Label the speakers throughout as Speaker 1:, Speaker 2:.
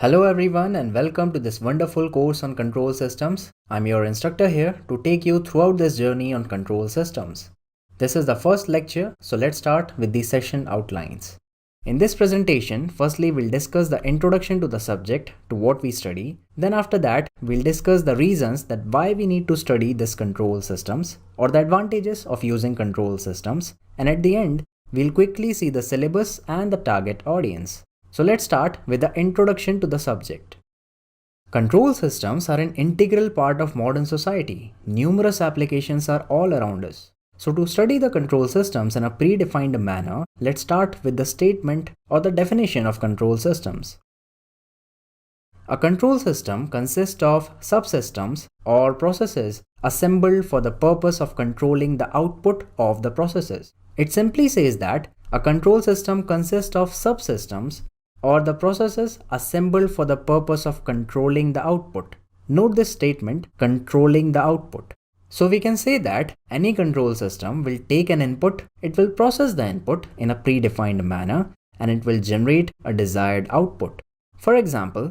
Speaker 1: Hello everyone and welcome to this wonderful course on control systems. I'm your instructor here to take you throughout this journey on control systems. This is the first lecture, so let's start with the session outlines. In this presentation, firstly we'll discuss the introduction to the subject, to what we study. Then after that, we'll discuss the reasons that why we need to study this control systems or the advantages of using control systems. And at the end, we'll quickly see the syllabus and the target audience. So let's start with the introduction to the subject. Control systems are an integral part of modern society. Numerous applications are all around us. So to study the control systems in a predefined manner, let's start with the statement or the definition of control systems. A control system consists of subsystems or processes assembled for the purpose of controlling the output of the processes. It simply says that a control system consists of subsystems or the processes assembled for the purpose of controlling the output. Note this statement, controlling the output. So we can say that any control system will take an input, it will process the input in a predefined manner, and it will generate a desired output. For example,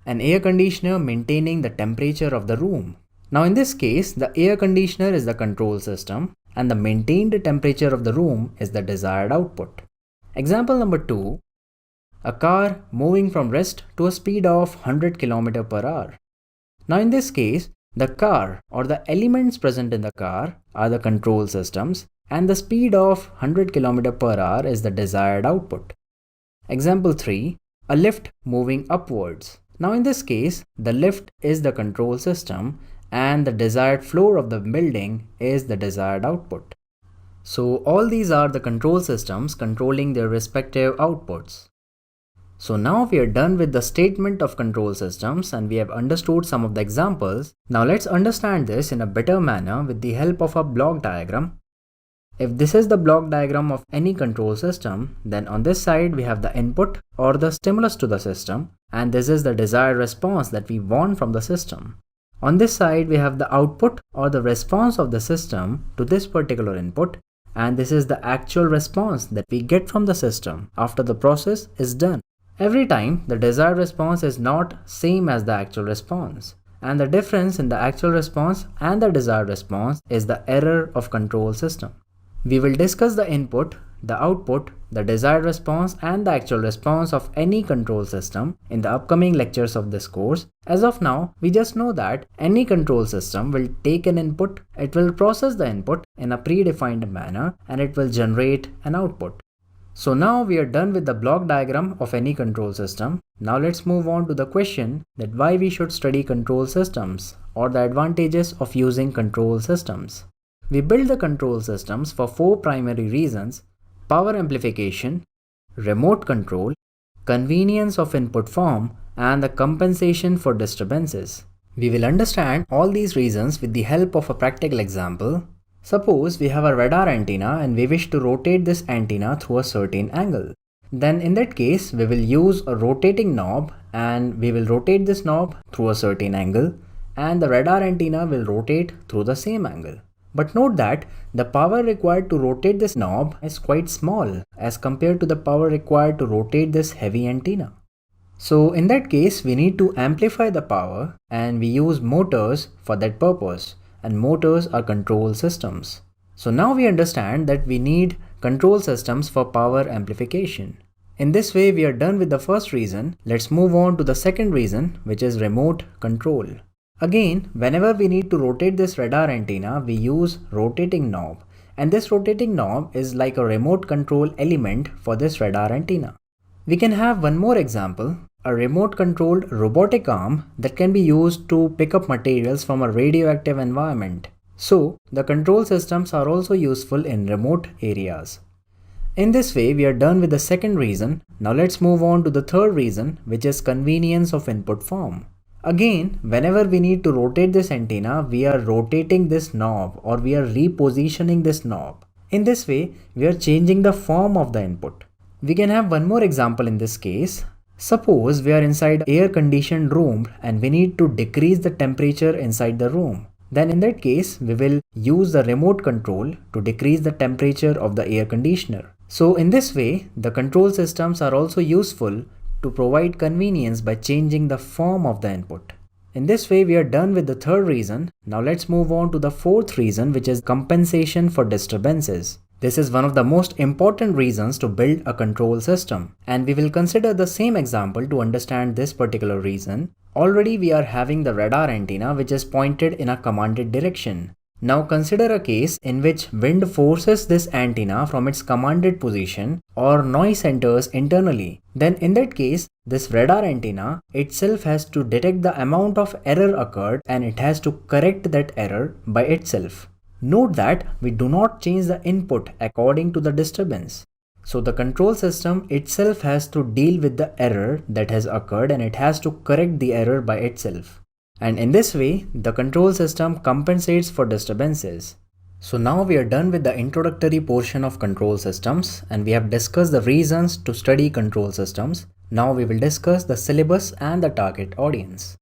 Speaker 1: an air conditioner maintaining the temperature of the room. Now in this case, the air conditioner is the control system and the maintained temperature of the room is the desired output. Example number 2. A car moving from rest to a speed of 100 km per hour. Now in this case, the car or the elements present in the car are the control systems and the speed of 100 km per hour is the desired output. Example 3. A lift moving upwards. Now in this case, the lift is the control system and the desired floor of the building is the desired output. So all these are the control systems controlling their respective outputs. So now we are done with the statement of control systems and we have understood some of the examples. Now let's understand this in a better manner with the help of a block diagram. If this is the block diagram of any control system, then on this side we have the input or the stimulus to the system, and this is the desired response that we want from the system. On this side we have the output or the response of the system to this particular input, and this is the actual response that we get from the system after the process is done. Every time, the desired response is not same as the actual response, and the difference in the actual response and the desired response is the error of control system. We will discuss the input, the output, the desired response and the actual response of any control system in the upcoming lectures of this course. As of now, we just know that any control system will take an input, it will process the input in a predefined manner and it will generate an output. So now we are done with the block diagram of any control system. Now let's move on to the question that why we should study control systems or the advantages of using control systems. We build the control systems for 4 primary reasons: power amplification, remote control, convenience of input form, and the compensation for disturbances. We will understand all these reasons with the help of a practical example. Suppose we have a radar antenna and we wish to rotate this antenna through a certain angle. Then in that case, we will use a rotating knob and we will rotate this knob through a certain angle and the radar antenna will rotate through the same angle. But note that the power required to rotate this knob is quite small as compared to the power required to rotate this heavy antenna. So in that case, we need to amplify the power and we use motors for that purpose. And motors are control systems. So now we understand that we need control systems for power amplification. In this way we are done with the first reason. Let's move on to the second reason, which is remote control. Again, whenever we need to rotate this radar antenna, we use rotating knob. And this rotating knob is like a remote control element for this radar antenna. We can have one more example. A remote controlled robotic arm that can be used to pick up materials from a radioactive environment. So, the control systems are also useful in remote areas. In this way, we are done with the second reason. Now let's move on to the third reason, which is convenience of input form. Again, whenever we need to rotate this antenna, we are rotating this knob or we are repositioning this knob. In this way, we are changing the form of the input. We can have one more example in this case. Suppose we are inside air-conditioned room and we need to decrease the temperature inside the room. Then in that case, we will use the remote control to decrease the temperature of the air conditioner. So in this way, the control systems are also useful to provide convenience by changing the form of the input. In this way, we are done with the third reason. Now let's move on to the fourth reason, which is compensation for disturbances. This is one of the most important reasons to build a control system, and we will consider the same example to understand this particular reason. Already we are having the radar antenna which is pointed in a commanded direction. Now consider a case in which wind forces this antenna from its commanded position or noise enters internally. Then in that case, this radar antenna itself has to detect the amount of error occurred and it has to correct that error by itself. Note that we do not change the input according to the disturbance. So the control system itself has to deal with the error that has occurred and it has to correct the error by itself. And in this way, the control system compensates for disturbances. So now we are done with the introductory portion of control systems and we have discussed the reasons to study control systems. Now we will discuss the syllabus and the target audience.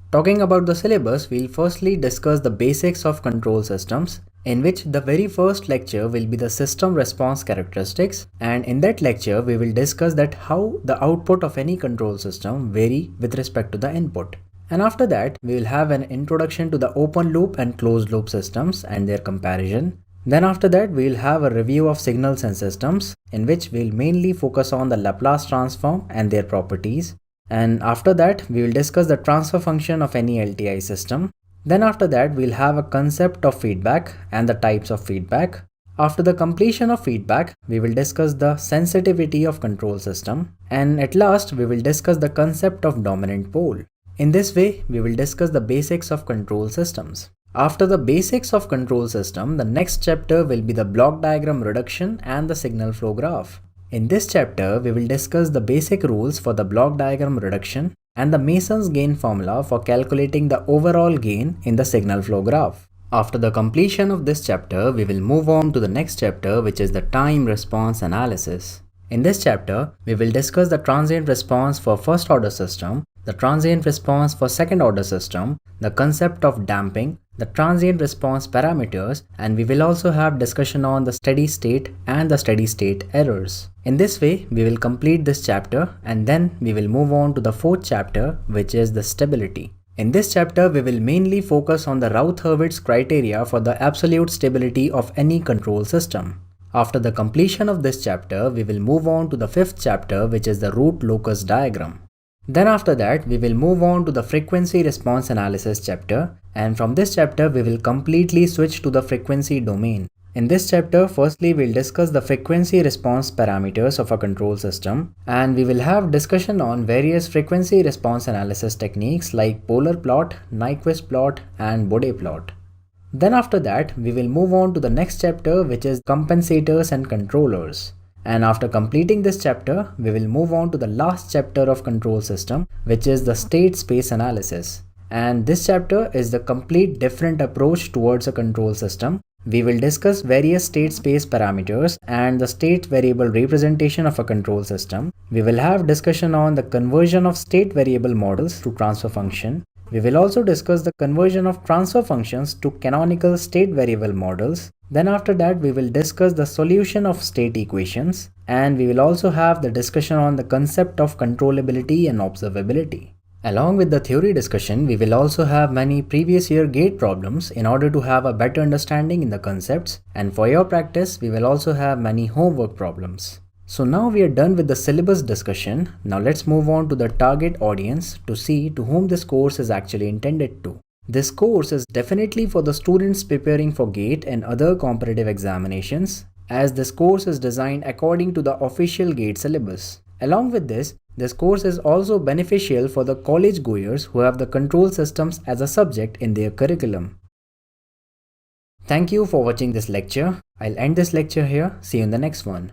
Speaker 1: Talking about the syllabus, we'll firstly discuss the basics of control systems, in which the very first lecture will be the system response characteristics, and in that lecture we will discuss that how the output of any control system vary with respect to the input. And after that, we will have an introduction to the open loop and closed loop systems and their comparison. Then after that, we will have a review of signals and systems, in which we will mainly focus on the Laplace transform and their properties. And after that, we will discuss the transfer function of any LTI system. Then after that, we'll have a concept of feedback and the types of feedback. After the completion of feedback, we will discuss the sensitivity of control system. And at last, we will discuss the concept of dominant pole. In this way, we will discuss the basics of control systems. After the basics of control system, the next chapter will be the block diagram reduction and the signal flow graph. In this chapter, we will discuss the basic rules for the block diagram reduction and the Mason's gain formula for calculating the overall gain in the signal flow graph. After the completion of this chapter, we will move on to the next chapter, which is the time response analysis. In this chapter, we will discuss the transient response for first order system, the transient response for second order system, the concept of damping, the transient response parameters, and we will also have discussion on the steady state and the steady state errors. In this way, we will complete this chapter and then we will move on to the fourth chapter, which is the stability. In this chapter, we will mainly focus on the Routh-Hurwitz criteria for the absolute stability of any control system. After the completion of this chapter, we will move on to the fifth chapter, which is the root locus diagram. Then after that, we will move on to the frequency response analysis chapter, and from this chapter we will completely switch to the frequency domain. In this chapter, firstly we'll discuss the frequency response parameters of a control system, and we will have discussion on various frequency response analysis techniques like polar plot, Nyquist plot and Bode plot. Then after that, we will move on to the next chapter, which is compensators and controllers. And after completing this chapter, we will move on to the last chapter of control system, which is the state space analysis. And this chapter is the complete different approach towards a control system. We will discuss various state space parameters and the state variable representation of a control system. We will have discussion on the conversion of state variable models to transfer function. We will also discuss the conversion of transfer functions to canonical state variable models. Then after that, we will discuss the solution of state equations, and we will also have the discussion on the concept of controllability and observability. Along with the theory discussion, we will also have many previous year gate problems in order to have a better understanding in the concepts, and for your practice, we will also have many homework problems. So now we are done with the syllabus discussion. Now let's move on to the target audience to see to whom this course is actually intended to. This course is definitely for the students preparing for GATE and other competitive examinations, as this course is designed according to the official GATE syllabus. Along with this course is also beneficial for the college goers who have the control systems as a subject in their curriculum. Thank you for watching this lecture. I'll end this lecture here. See you in the next one.